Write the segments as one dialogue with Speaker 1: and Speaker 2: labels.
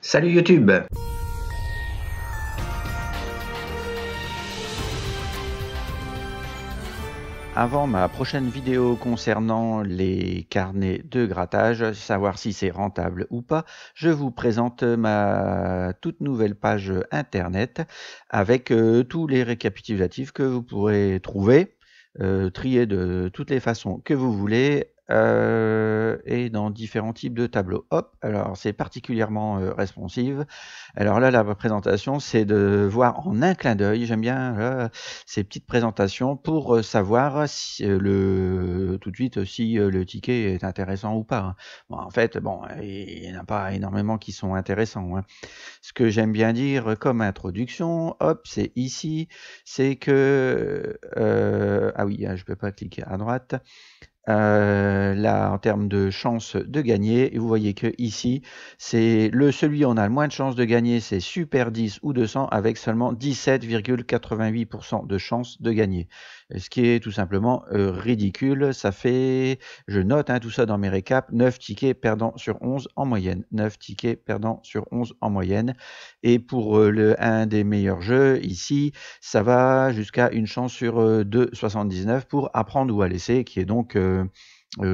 Speaker 1: Salut YouTube!
Speaker 2: Avant ma prochaine vidéo concernant les carnets de grattage, savoir si c'est rentable ou pas, je vous présente ma toute nouvelle page internet avec tous les récapitulatifs que vous pourrez trouver, triés de toutes les façons que vous voulez et dans différents types de tableaux. Hop, alors c'est particulièrement responsive. Alors là, la présentation, c'est de voir en un clin d'œil. J'aime bien ces petites présentations pour savoir si, tout de suite si le ticket est intéressant ou pas, hein. Bon, en fait, bon, il n'y en a pas énormément qui sont intéressants, hein. Ce que j'aime bien dire comme introduction, hop, c'est ici, c'est que ah oui, je peux pas cliquer à droite. Là, en termes de chance de gagner, et vous voyez que ici, c'est celui où on a le moins de chances de gagner, c'est Super 10 ou 200 avec seulement 17,88% de chances de gagner. Ce qui est tout simplement ridicule. Ça fait, je note tout ça dans mes récaps, 9 tickets perdants sur 11 en moyenne. 9 tickets perdants sur 11 en moyenne. Et pour un des meilleurs jeux, ici, ça va jusqu'à une chance sur 2,79 pour apprendre ou à laisser, qui est donc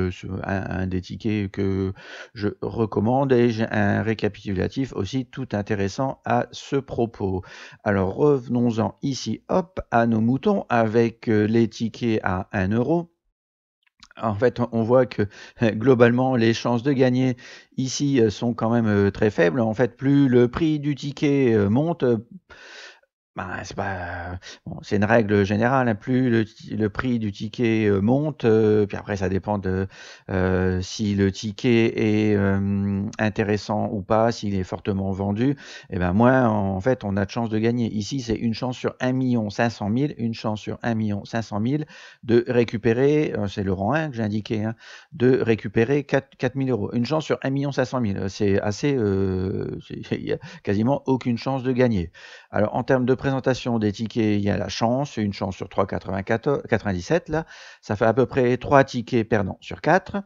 Speaker 2: un des tickets que je recommande, et j'ai un récapitulatif aussi tout intéressant à ce propos. Alors revenons-en ici, hop, à nos moutons avec les tickets à 1 €. En fait, on voit que globalement, les chances de gagner ici sont quand même très faibles. En fait, plus le prix du ticket monte, c'est pas bon, c'est une règle générale, hein, plus le prix du ticket monte, puis après ça dépend de si le ticket est intéressant ou pas, s'il est fortement vendu, et ben moins en fait on a de chances de gagner. Ici, c'est une chance sur 1 500 000, une chance sur 1 500 000 de récupérer, c'est le rang 1 que j'ai indiqué, hein, de récupérer 4 000 €. Une chance sur 1 500 000, c'est assez, il y a quasiment aucune chance de gagner. Alors, en termes de présentation des tickets, il y a la chance, une chance sur 3,97 là. Ça fait à peu près 3 tickets perdants sur 4.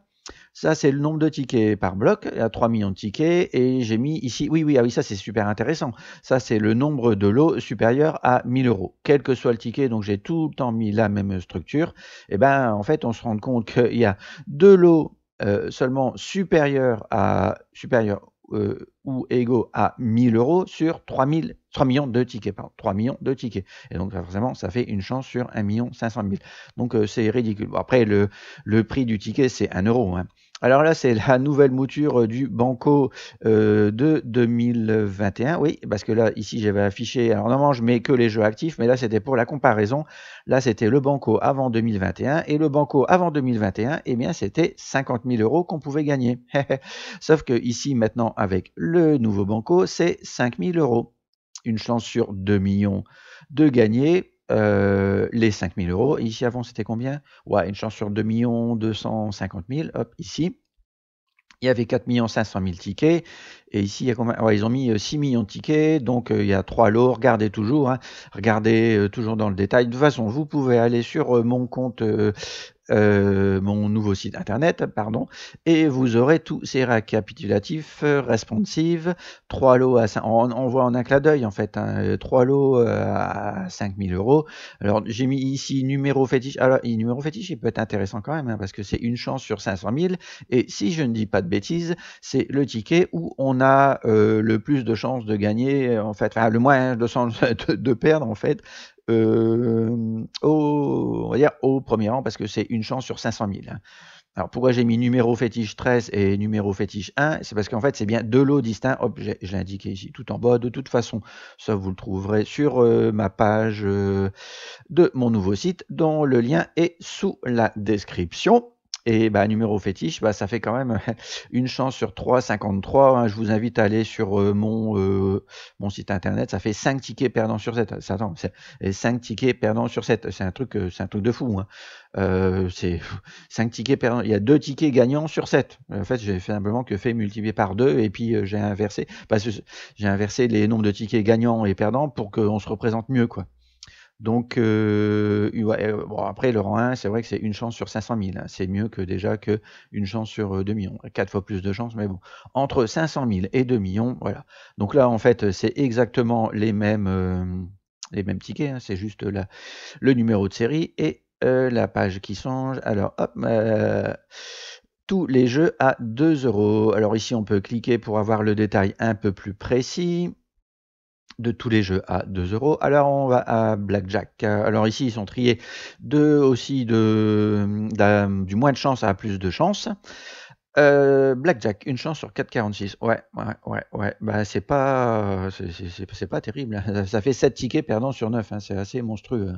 Speaker 2: Ça, c'est le nombre de tickets par bloc. Il y a 3 millions de tickets. Et j'ai mis ici, ah oui, ça c'est super intéressant. Ça, c'est le nombre de lots supérieur à 1 000 €. Quel que soit le ticket, donc j'ai tout le temps mis la même structure. Et ben, en fait, on se rend compte qu'il y a 2 lots seulement supérieurs ou égaux à 1 000 € sur 3 millions de tickets, pardon, 3 millions de tickets. Et donc, forcément, ça fait une chance sur 1 500 000. Donc, c'est ridicule. Bon, après, le prix du ticket, c'est 1 €, hein. Alors là, c'est la nouvelle mouture du Banco de 2021. Oui, parce que là, ici, j'avais affiché. Alors, normalement, je mets que les jeux actifs, mais là, c'était pour la comparaison. Là, c'était le Banco avant 2021. Et le Banco avant 2021, eh bien, c'était 50 000 € qu'on pouvait gagner. Sauf que ici, maintenant, avec le nouveau Banco, c'est 5 000 €. Une chance sur 2 millions de gagner les 5 000 €. Ici, avant, c'était combien? Ouais, une chance sur 2 250 000. Hop, ici. Il y avait 4 500 000 tickets. Et ici, il y a combien? Ouais, ils ont mis 6 millions de tickets. Donc, il y a 3 lots. Regardez toujours, hein. Regardez toujours dans le détail. De toute façon, vous pouvez aller sur mon compte mon nouveau site internet, pardon, et vous aurez tous ces récapitulatifs responsives. 3 lots à 5, on voit en un clin d'œil en fait, hein, 3 lots à 5 000 €. Alors j'ai mis ici numéro fétiche. Alors numéro fétiche, il peut être intéressant quand même, hein, parce que c'est une chance sur 500 000, et si je ne dis pas de bêtises, c'est le ticket où on a le plus de chances de gagner, en fait, enfin le moins de chances de perdre en fait, on va dire au premier rang, parce que c'est une chance sur 500 000, hein. Alors pourquoi j'ai mis numéro fétiche 13 et numéro fétiche 1? C'est parce qu'en fait c'est bien deux lots distincts. Hop, je l'ai indiqué ici tout en bas. De toute façon, ça vous le trouverez sur ma page de mon nouveau site, dont le lien est sous la description. Et numéro fétiche, ça fait quand même une chance sur 3,53, hein. Je vous invite à aller sur mon site internet. Ça fait 5 tickets perdants sur 7. Attends, 5 tickets perdants sur 7. C'est un truc de fou, hein. C'est 5 tickets perdants. Il y a 2 tickets gagnants sur 7. En fait, j'ai simplement fait multiplier par 2, et puis j'ai inversé. Parce que j'ai inversé les nombres de tickets gagnants et perdants pour qu'on se représente mieux, quoi. Donc, ouais, bon, après, le rang 1, c'est vrai que c'est une chance sur 500 000. Hein. C'est mieux que déjà que une chance sur 2 millions. 4 fois plus de chance, mais bon. Entre 500 000 et 2 millions, voilà. Donc là, en fait, c'est exactement les mêmes tickets. Hein. C'est juste le numéro de série et la page qui change. Alors, hop, tous les jeux à 2 euros. Alors ici, on peut cliquer pour avoir le détail un peu plus précis de tous les jeux à 2 euros. Alors on va à Blackjack. Alors ici ils sont triés du moins de chance à plus de chance. Blackjack, une chance sur 4,46. Ouais. Bah c'est pas terrible. Ça fait 7 tickets perdants sur 9. Hein. C'est assez monstrueux.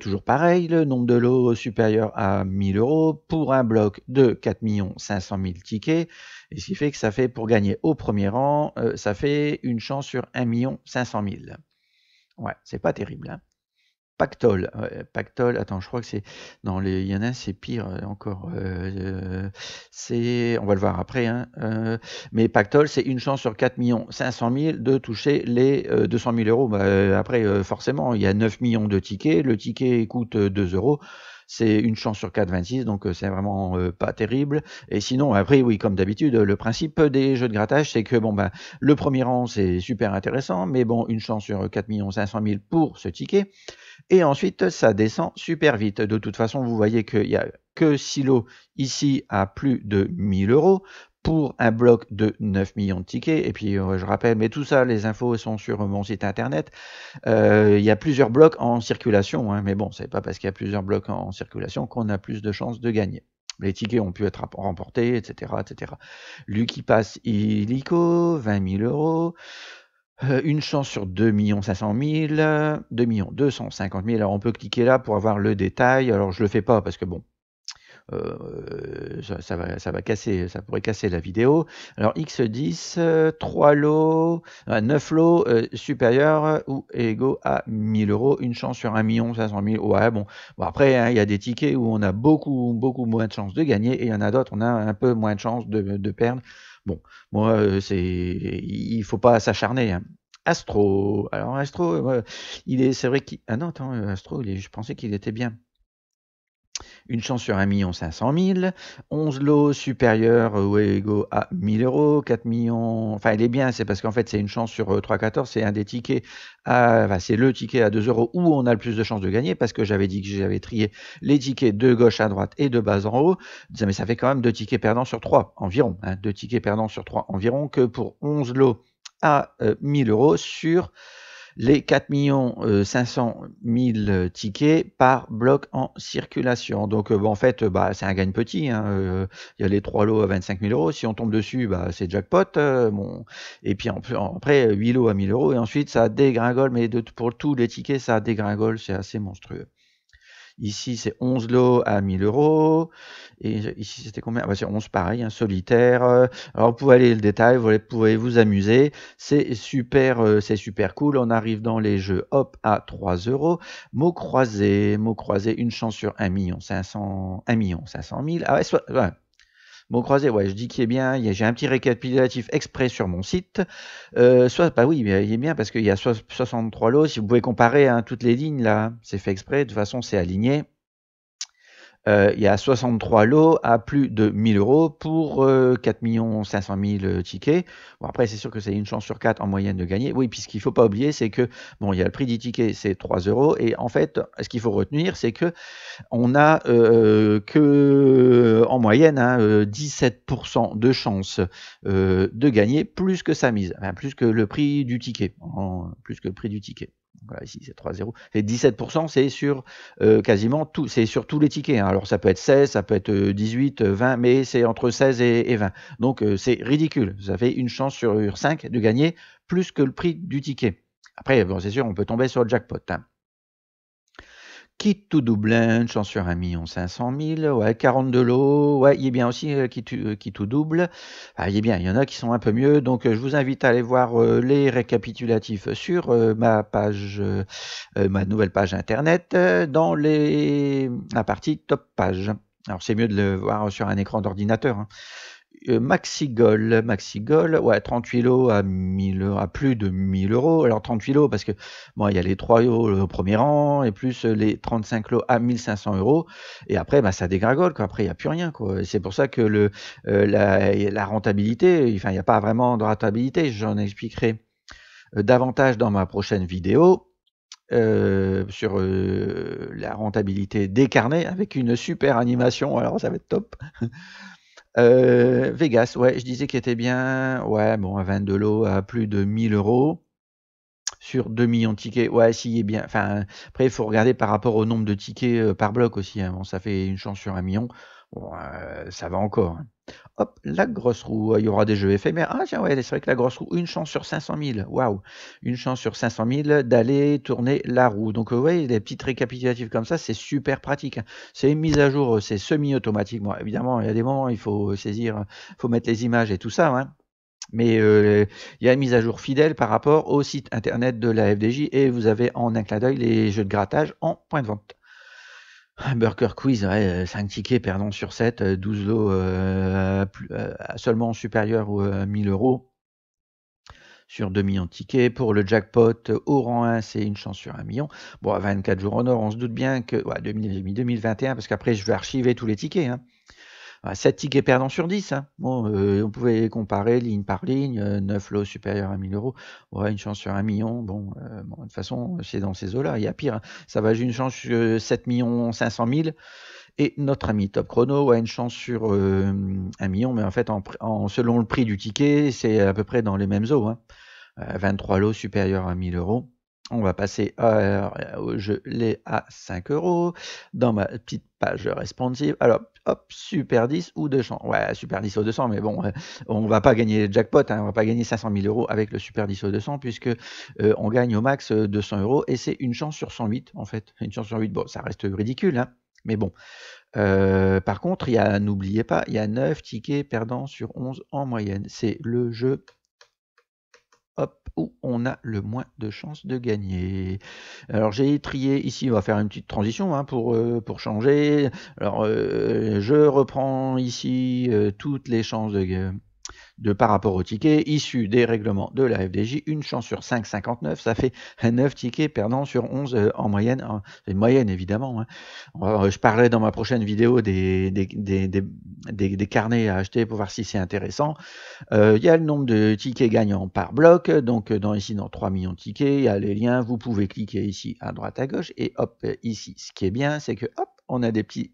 Speaker 2: Toujours pareil, le nombre de lots supérieur à 1000 euros pour un bloc de 4 500 000 tickets. Et ce qui fait que ça fait, pour gagner au premier rang, ça fait une chance sur 1 500 000. Ouais, c'est pas terrible. Hein. Pactole, Pactole, attends, je crois que c'est. Non, il y en a un, c'est pire encore. On va le voir après. Hein, mais Pactole, c'est une chance sur 4 500 000 de toucher les 200 000 euros. Bah, après, forcément, il y a 9 millions de tickets. Le ticket coûte 2 euros. C'est une chance sur 4,26, donc c'est vraiment pas terrible. Et sinon, après, oui, comme d'habitude, le principe des jeux de grattage, c'est que bon, ben, le premier rang, c'est super intéressant, mais bon, une chance sur 4 500 000 pour ce ticket. Et ensuite, ça descend super vite. De toute façon, vous voyez qu'il n'y a que 6 lots ici à plus de 1000 euros pour un bloc de 9 millions de tickets. Et puis, je rappelle, mais tout ça, les infos sont sur mon site internet. Il y a plusieurs blocs en circulation, hein, mais bon, c'est pas parce qu'il y a plusieurs blocs en circulation qu'on a plus de chances de gagner. Les tickets ont pu être remportés, etc., etc. Lucky Pass illico, 20 000 euros. Une chance sur 2 500 000, 2 250 000. Alors on peut cliquer là pour avoir le détail. Alors je le fais pas parce que bon, ça va casser, ça pourrait casser la vidéo. Alors X10, 3 lots, 9 lots supérieurs ou égaux à 1000 euros, une chance sur 1 500 000. Ouais, bon après, hein, il y a des tickets où on a beaucoup moins de chances de gagner et il y en a d'autres, on a un peu moins de chances de perdre. Bon, moi, il faut pas s'acharner. Hein. Astro, alors Astro, c'est vrai qu'il, ah non, attends, Astro, je pensais qu'il était bien. Une chance sur 1 500 000, 11 lots supérieurs ou égaux à 1000 euros, 4 millions, enfin il est bien, c'est parce qu'en fait c'est une chance sur 3,14, c'est un des tickets, c'est le ticket à 2 euros où on a le plus de chances de gagner, parce que j'avais dit que j'avais trié les tickets de gauche à droite et de bas en haut, mais ça fait quand même 2 tickets perdants sur 3 environ, 2 tickets perdants sur 3 environ, que pour 11 lots à 1000 euros sur les 4 500 000 tickets par bloc en circulation. Donc en fait, c'est un gagne petit. Hein, il y a les 3 lots à 25 000 euros. Si on tombe dessus, c'est jackpot. Bon. Et puis après, 8 lots à 1000 euros. Et ensuite, ça dégringole. Mais pour tous les tickets, ça dégringole. C'est assez monstrueux. Ici, c'est 11 lots à 1000 euros. Et ici, c'était combien? C'est 11 pareil, un solitaire. Alors, vous pouvez aller le détail, vous pouvez vous amuser. C'est super cool. On arrive dans les jeux, hop, à 3 euros. Mots croisés, une chance sur 1 500 000. Ah ouais. Mot croisé, ouais, je dis qu'il est bien. J'ai un petit récapitulatif exprès sur mon site. Oui, mais il est bien parce qu'il y a 63 lots. Si vous pouvez comparer hein, toutes les lignes là, c'est fait exprès. De toute façon, c'est aligné. Il y a 63 lots à plus de 1000 euros pour 4 500 000 tickets. Bon, après, c'est sûr que c'est une chance sur 4 en moyenne de gagner. Oui, puis ce qu'il ne faut pas oublier, c'est que bon, il y a le prix du ticket, c'est 3 euros. Et en fait, ce qu'il faut retenir, c'est que on a que en moyenne 17% de chance de gagner plus que sa mise, enfin, plus que le prix du ticket. Plus que le prix du ticket. Voilà, ici c'est 3,0. Et 17%, c'est sur quasiment tout, c'est sur tous les tickets. Hein. Alors ça peut être 16, ça peut être 18, 20, mais c'est entre 16 et 20. Donc c'est ridicule. Vous avez une chance sur 5 de gagner plus que le prix du ticket. Après, bon, c'est sûr, on peut tomber sur le jackpot. Hein. Kit to double, une chance sur 1 500 000, ouais, 42 lots, ouais, il est bien aussi qui to double, il est bien, il y en a qui sont un peu mieux, donc je vous invite à aller voir les récapitulatifs sur ma nouvelle page internet, dans la partie top page. Alors c'est mieux de le voir sur un écran d'ordinateur, hein. Maxi Goal, ouais, 38 lots à 1000, à plus de 1000 euros. Alors 38 lots parce que bon, il y a les 3 lots au premier rang et plus les 35 lots à 1500 euros. Et après, bah, ça dégringole, quoi. Après, il n'y a plus rien, quoi. C'est pour ça que la rentabilité, enfin, il n'y a pas vraiment de rentabilité. J'en expliquerai davantage dans ma prochaine vidéo. Sur la rentabilité des carnets avec une super animation, alors ça va être top. Vegas, ouais, je disais qu'il était bien, ouais, bon, à 22 lots à plus de 1000 euros sur 2 millions de tickets, ouais, s'il est bien. Enfin, après, il faut regarder par rapport au nombre de tickets par bloc aussi, hein. Bon, ça fait une chance sur 1 million, bon, ça va encore, hein. Hop, la grosse roue, il y aura des jeux éphémères. Ah tiens, ouais, c'est vrai que la grosse roue, une chance sur 500 000, waouh, une chance sur 500 000 d'aller tourner la roue. Donc, ouais, les petites récapitulatives comme ça, c'est super pratique, hein. C'est une mise à jour, c'est semi-automatique. Bon, évidemment, il y a des moments, il faut saisir, il faut mettre les images et tout ça, hein. Mais il y a une mise à jour fidèle par rapport au site internet de la FDJ et vous avez en un clin d'œil les jeux de grattage en point de vente. Burger Quiz, ouais, 5 tickets perdant sur 7, 12 lots seulement supérieurs à 1000 euros sur 2 millions de tickets. Pour le jackpot au rang 1, c'est une chance sur 1 million. Bon, à 24 jours en or, on se doute bien que... Ouais, 2021, parce qu'après, je vais archiver tous les tickets, hein. 7 tickets perdants sur 10, hein. Bon, on pouvait comparer ligne par ligne, 9 lots supérieurs à 1000 euros. Ouais, une chance sur 1 million. Bon, de toute façon, c'est dans ces eaux-là. Il y a pire, hein. Ça va, j'ai une chance sur 7 500 000. Et notre ami Top Chrono a une chance sur 1 million, mais en fait, selon le prix du ticket, c'est à peu près dans les mêmes eaux, hein. 23 lots supérieurs à 1000 euros. On va passer au jeu les à 5 euros dans ma petite page responsive. Alors, hop, Super 10 ou 200. Ouais, Super 10 au 200, mais bon, on va pas gagner le jackpot, hein, on va pas gagner 500 000 euros avec le Super 10 au 200, puisque on gagne au max 200 euros et c'est une chance sur 108, en fait. Une chance sur 8, bon, ça reste ridicule, hein, mais bon. Par contre, n'oubliez pas, il y a 9 tickets perdants sur 11 en moyenne. C'est le jeu où on a le moins de chances de gagner. Alors j'ai trié ici, on va faire une petite transition, hein, pour changer. Alors je reprends ici toutes les chances par rapport au ticket issu des règlements de la FDJ, une chance sur 5,59, ça fait 9 tickets perdants sur 11 en moyenne. C'est une moyenne évidemment, hein. Je parlerai dans ma prochaine vidéo des carnets à acheter pour voir si c'est intéressant. Il y a le nombre de tickets gagnants par bloc, donc ici dans 3 millions de tickets, il y a les liens, vous pouvez cliquer ici à droite à gauche et hop, ici, ce qui est bien, c'est que hop, on a des petits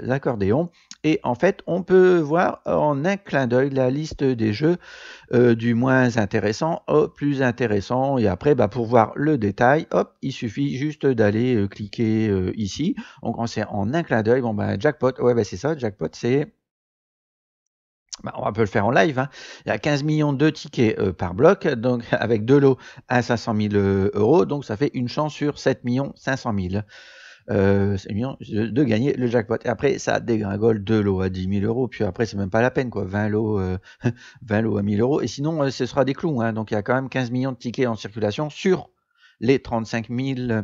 Speaker 2: accordéons et en fait, on peut voir en un clin d'œil la liste des jeux du moins intéressant au plus intéressant et après, bah, pour voir le détail, hop, il suffit juste d'aller cliquer ici. Donc, c'est en un clin d'œil. Bon, bah, jackpot, ouais, bah, c'est ça, jackpot, c'est... Bah, on peut le faire en live, hein. Il y a 15 millions de tickets par bloc, donc avec 2 lots à 500 000 euros, donc ça fait une chance sur 7 500 000 de gagner le jackpot. Et après, ça dégringole 2 lots à 10 000 euros, puis après, c'est même pas la peine, quoi. 20 lots, 20 lots à 1000 euros, et sinon, ce sera des clous, hein. Donc il y a quand même 15 millions de tickets en circulation sur les 35 000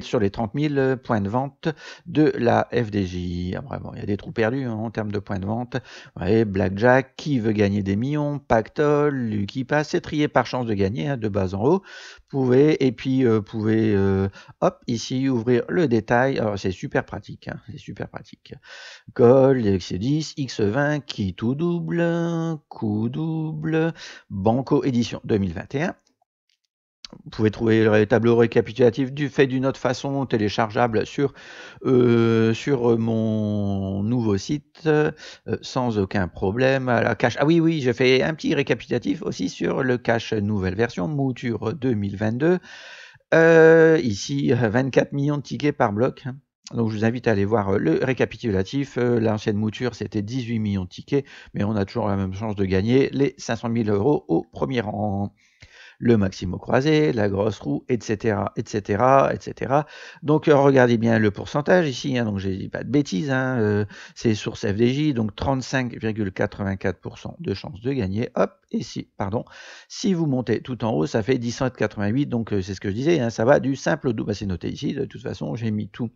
Speaker 2: sur les 30 000 points de vente de la FDJ. Après, bon, il y a des trous perdus, hein, en termes de points de vente. Ouais, Blackjack, qui veut gagner des millions, Pactole, Lucky Pass, c'est trié par chance de gagner, hein, de bas en haut. Pouvez, hop, ici, ouvrir le détail. Alors, c'est super pratique, hein, c'est super pratique. Call, X10, X20, qui tout double, coup double, Banco édition 2021. Vous pouvez trouver le tableau récapitulatif fait d'une autre façon, téléchargeable sur mon nouveau site sans aucun problème. La cache. Ah oui, j'ai fait un petit récapitulatif aussi sur le cache nouvelle version, mouture 2022. Ici, 24 millions de tickets par bloc. Donc je vous invite à aller voir le récapitulatif. L'ancienne mouture, c'était 18 millions de tickets, mais on a toujours la même chance de gagner les 500 000 euros au premier rang. Le Maximo croisé, la grosse roue, etc., etc., etc. Donc regardez bien le pourcentage ici, hein, donc j'ai dit pas de bêtises, hein, c'est source FDJ, donc 35,84% de chance de gagner. Hop, et si vous montez tout en haut, ça fait 17,88, donc c'est ce que je disais, hein, ça va du simple au double. Bah, c'est noté ici, de toute façon, j'ai mis tout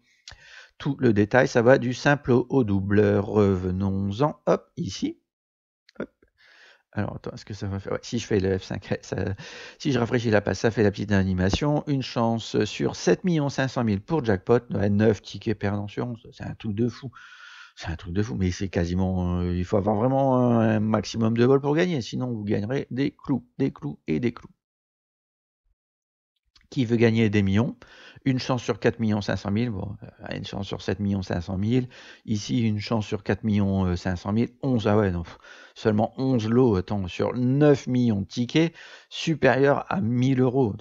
Speaker 2: tout le détail, ça va du simple au double. Revenons-en, hop, ici. Hop. Alors, attends, est-ce que ça va faire... Ouais, si je fais le F5, si je rafraîchis la page, ça fait la petite animation. Une chance sur 7 500 000 pour jackpot. 9 tickets perdants sur 11. C'est un truc de fou. C'est un truc de fou, mais c'est quasiment... il faut avoir vraiment un maximum de bol pour gagner. Sinon, vous gagnerez des clous et des clous. Qui veut gagner des millions? Une chance sur 4 500 000, bon, une chance sur 7 500 000. Ici, une chance sur 4 500 000. 11, ah ouais, non, seulement 11 lots, attends, sur 9 millions de tickets, supérieur à 1000 euros.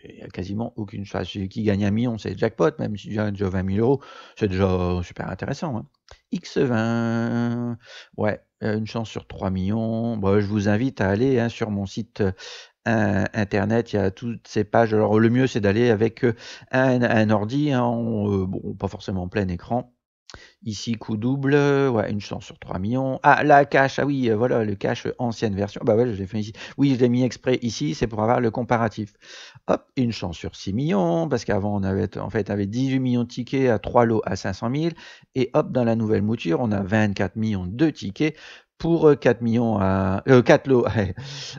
Speaker 2: Il n'y a quasiment aucune chance. Celui qui gagne 1 million, c'est jackpot, même si tu as déjà 20 000 euros, c'est déjà super intéressant. Hein. X20, ouais, une chance sur 3 millions. Bon, je vous invite à aller hein, sur mon site internet, il y a toutes ces pages. Alors le mieux c'est d'aller avec un ordi, hein, bon, pas forcément en plein écran. Ici, coup double, ouais, une chance sur 3 millions. Ah, la cache, ah oui, voilà, le cache ancienne version. Bah ouais, je l'ai fait ici. Oui, je l'ai mis exprès ici, c'est pour avoir le comparatif. Hop, une chance sur 6 millions, parce qu'avant, on avait, en fait, avait 18 millions de tickets à 3 lots à 500 000. Et hop, dans la nouvelle mouture, on a 24 millions de tickets pour 4 millions à 4 lots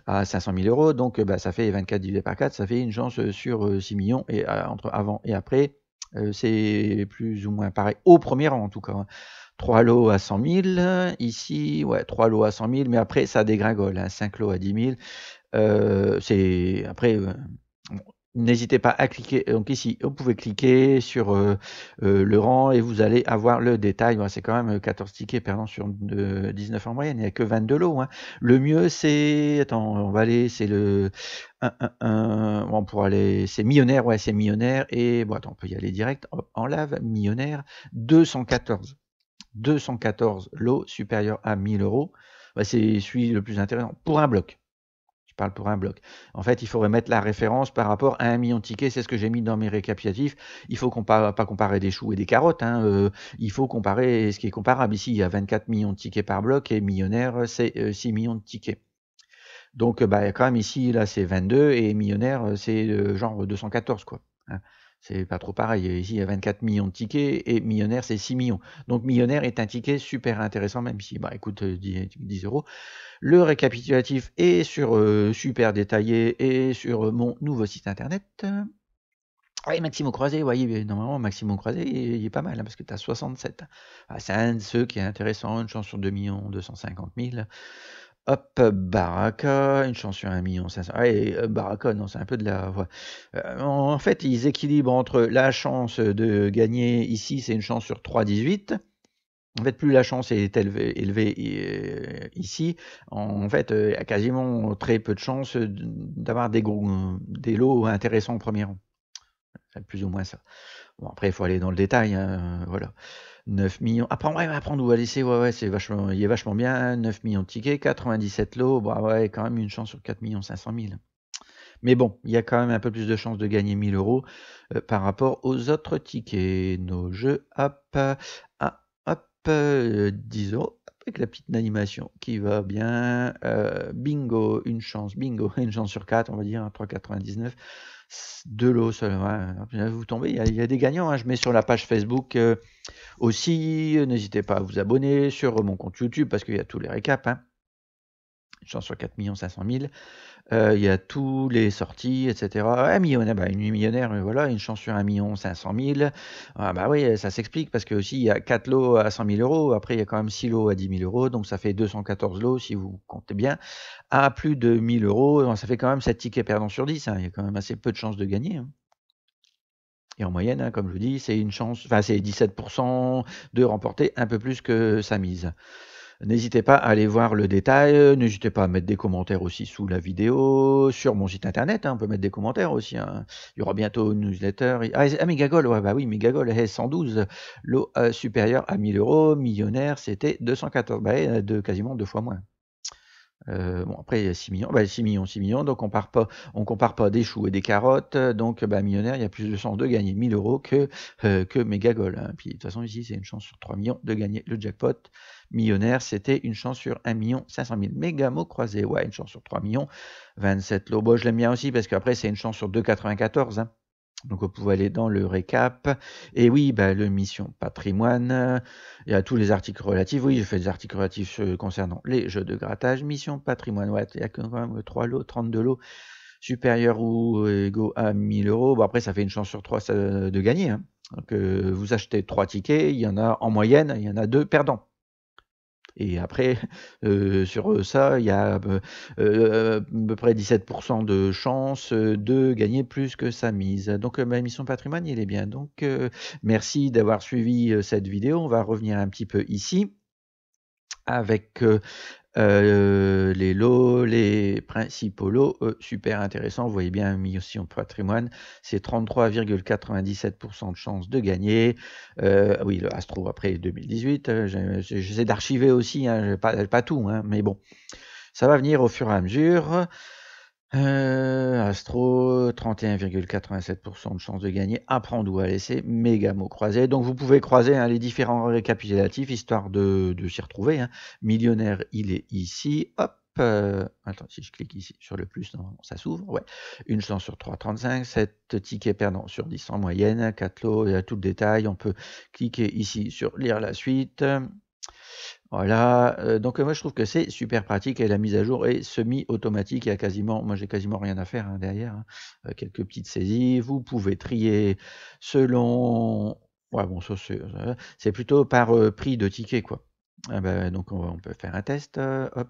Speaker 2: à 500 000 euros. Donc, bah, ça fait 24 divisé par 4, ça fait une chance sur 6 millions. Et entre avant et après, c'est plus ou moins pareil, au premier rang en tout cas. Hein. 3 lots à 100 000, ici, ouais, 3 lots à 100 000, mais après ça dégringole, hein, 5 lots à 10 000. C'est après, bon, n'hésitez pas à cliquer. Donc ici, vous pouvez cliquer sur le rang et vous allez avoir le détail. Ouais, c'est quand même 14 tickets perdant sur 19 en moyenne. Il n'y a que 22 lots. Hein. Le mieux, c'est... Attends, on va aller... C'est le... Bon, pour aller... C'est millionnaire. Ouais, c'est millionnaire. Et bon, attends, on peut y aller direct. Hop, en lave, millionnaire. 214. 214 lots supérieurs à 1000 euros. Bah, c'est celui le plus intéressant. Pour un bloc. Je parle pour un bloc. En fait, il faudrait mettre la référence par rapport à 1 million de tickets. C'est ce que j'ai mis dans mes récapitulatifs. Il faut pas comparer des choux et des carottes. Hein. Il faut comparer ce qui est comparable. Ici, il y a 24 millions de tickets par bloc et millionnaire, c'est 6 millions de tickets. Donc, bah, quand même, ici, là, c'est 22 et millionnaire, c'est genre 214, quoi. Hein. C'est pas trop pareil. Ici, il y a 24 millions de tickets et millionnaire, c'est 6 millions. Donc, millionnaire est un ticket super intéressant, même si, bah, écoute, 10 euros. Le récapitulatif est sur super détaillé et sur mon nouveau site internet. Oui, Maximo Croisé, oui, normalement, Maximo Croisé, il est pas mal, hein, parce que tu as 67. Ah, c'est un de ceux qui est intéressant, une chance sur 2 250 000. Hop, Baraka, une chance sur 1 500 000. Ouais, Baraka, non, c'est un peu de la... en fait, ils équilibrent entre la chance de gagner ici, c'est une chance sur 3,18. En fait, plus la chance est élevée ici, en fait, il y a quasiment très peu de chances d'avoir des lots intéressants au premier rang. C'est plus ou moins ça. Bon, après, il faut aller dans le détail. Hein, voilà. 9 millions. Après, on doit laisser. Ouais, c'est vachement, il est vachement bien. 9 millions de tickets, 97 lots. Bah ouais, quand même une chance sur 4 500 000. Mais bon, il y a quand même un peu plus de chances de gagner 1000 euros par rapport aux autres tickets. Nos jeux, hop, hop, 10 euros. Avec la petite animation qui va bien. Bingo, une chance. Bingo, une chance sur 4, on va dire. 3,99. 2 lots seulement. Vous tombez, il y a des gagnants. Hein. Je mets sur la page Facebook aussi. N'hésitez pas à vous abonner sur mon compte YouTube parce qu'il y a tous les récaps. Hein. Une chance sur 4 500 000. Il y a tous les sorties, etc. Un millionnaire, bah, une millionnaire, voilà, une chance sur 1 500 000. Ah, bah oui, ça s'explique parce que aussi il y a 4 lots à 100 000 euros. Après, il y a quand même 6 lots à 10 000 euros. Donc ça fait 214 lots si vous comptez bien. À plus de 1000 euros, ça fait quand même 7 tickets perdants sur 10. Hein. Il y a quand même assez peu de chances de gagner. Hein. Et en moyenne, hein, comme je vous dis, c'est une chance, enfin c'est 17% de remporter un peu plus que sa mise. N'hésitez pas à aller voir le détail, n'hésitez pas à mettre des commentaires aussi sous la vidéo, sur mon site internet, hein, on peut mettre des commentaires aussi. Hein. Il y aura bientôt une newsletter. Ah, Megagol, ouais, bah oui, Megagol, 112, lot supérieur à 1000 euros, millionnaire, c'était 214, bah, quasiment 2 fois moins. Bon, après, il y a 6 millions, 6 millions, donc on compare pas des choux et des carottes, donc bah, millionnaire, il y a plus de chances de gagner 1000 euros que Megagol. Hein. Puis de toute façon, ici, c'est une chance sur 3 millions de gagner le jackpot. Millionnaire, c'était une chance sur 1 500 000. Mégamo croisé, ouais, une chance sur 3 millions. 27 lots. Bon, je l'aime bien aussi parce qu'après, c'est une chance sur 2,94. Hein. Donc vous pouvez aller dans le récap. Et oui, bah, le mission patrimoine, il y a tous les articles relatifs. Oui, j'ai fait des articles relatifs concernant les jeux de grattage. Mission patrimoine, ouais, il y a quand même 3 lots, 32 lots, supérieurs ou égaux à 1000 euros. Bon, après, ça fait une chance sur 3 de gagner, hein. Donc vous achetez 3 tickets, il y en a en moyenne, il y en a 2 perdants. Et après, sur ça, il y a à peu près 17% de chance de gagner plus que sa mise. Donc ma mission patrimoine, il est bien. Donc merci d'avoir suivi cette vidéo. On va revenir un petit peu ici avec les lots, les principaux lots, super intéressants. Vous voyez bien, mission patrimoine, c'est 33,97% de chance de gagner. Oui, le Astro après 2018, j'essaie d'archiver aussi, hein, pas tout, hein, mais bon, ça va venir au fur et à mesure. Astro, 31,87% de chance de gagner. Apprendre ou à laisser, méga mot croisé. Donc vous pouvez croiser, hein, les différents récapitulatifs, histoire de s'y retrouver, hein. Millionnaire, il est ici. Hop. Attends, si je clique ici sur le plus, non, ça s'ouvre. Ouais. Une chance sur 3,35. 7 tickets perdants sur 10 en moyenne. 4 lots, il y a tout le détail. On peut cliquer ici sur lire la suite. Voilà, donc moi je trouve que c'est super pratique et la mise à jour est semi-automatique. Il y a quasiment, moi j'ai quasiment rien à faire, hein, derrière, hein. Quelques petites saisies. Vous pouvez trier selon, ouais bon ça c'est plutôt par prix de ticket, quoi. Ah bah, donc on peut faire un test, hop,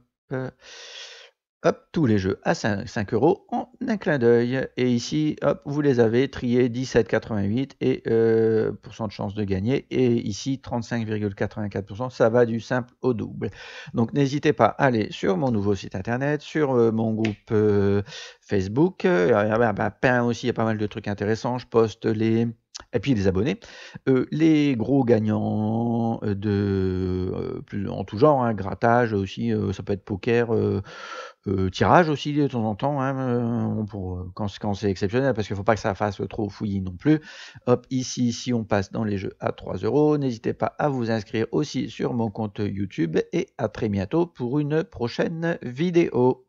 Speaker 2: hop, tous les jeux à 5 € en un clin d'œil. Et ici, hop, vous les avez triés 17,88 et % de chance de gagner. Et ici, 35,84%. Ça va du simple au double. Donc n'hésitez pas à aller sur mon nouveau site internet, sur mon groupe Facebook. Pain aussi, il y a pas mal de trucs intéressants. Je poste les... Et puis les abonnés, les gros gagnants en tout genre, hein, grattage aussi, ça peut être poker, tirage aussi de temps en temps, hein, quand c'est exceptionnel, parce qu'il ne faut pas que ça fasse trop fouillis non plus. Hop, ici, si on passe dans les jeux à 3 €, n'hésitez pas à vous inscrire aussi sur mon compte YouTube et à très bientôt pour une prochaine vidéo.